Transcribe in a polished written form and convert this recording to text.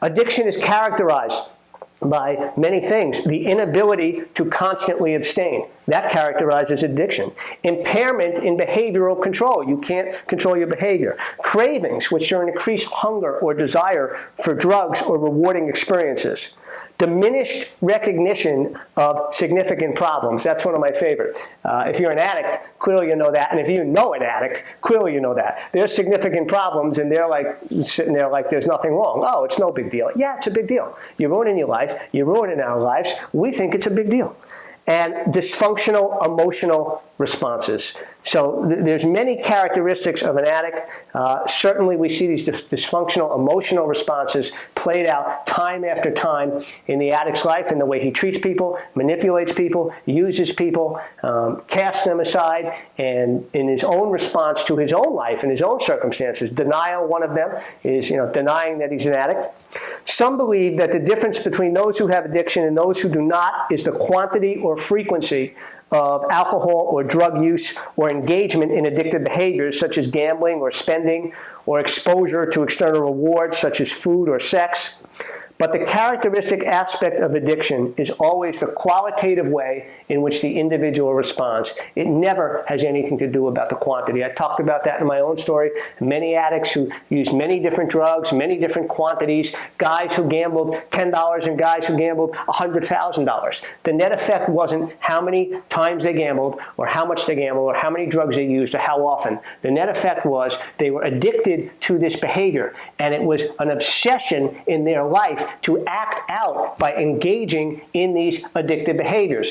Addiction is characterized by many things. The inability to constantly abstain. That characterizes addiction. Impairment in behavioral control. You can't control your behavior. Cravings, which are an increased hunger or desire for drugs or rewarding experiences. Diminished recognition of significant problems. That's one of my favorite. If you're an addict, clearly you know that. And if you know an addict, clearly you know that. There's significant problems, and they're like sitting there like there's nothing wrong. Oh, it's no big deal. Yeah, it's a big deal. You're ruining your life. You're ruining our lives. We think it's a big deal. And dysfunctional emotional responses. So there's many characteristics of an addict. Certainly we see these dysfunctional emotional responses played out time after time in the addict's life in the way he treats people, manipulates people, uses people, casts them aside, and in his own response to his own life and his own circumstances. Denial, one of them, is denying that he's an addict. Some believe that the difference between those who have addiction and those who do not is the quantity or frequency of alcohol or drug use or engagement in addictive behaviors such as gambling or spending or exposure to external rewards such as food or sex. But the characteristic aspect of addiction is always the qualitative way in which the individual responds. It never has anything to do about the quantity. I talked about that in my own story. Many addicts who use many different drugs, many different quantities, guys who gambled $10 and guys who gambled $100,000. The net effect wasn't how many times they gambled or how much they gambled or how many drugs they used or how often. The net effect was they were addicted to this behavior, and it was an obsession in their life to act out by engaging in these addictive behaviors.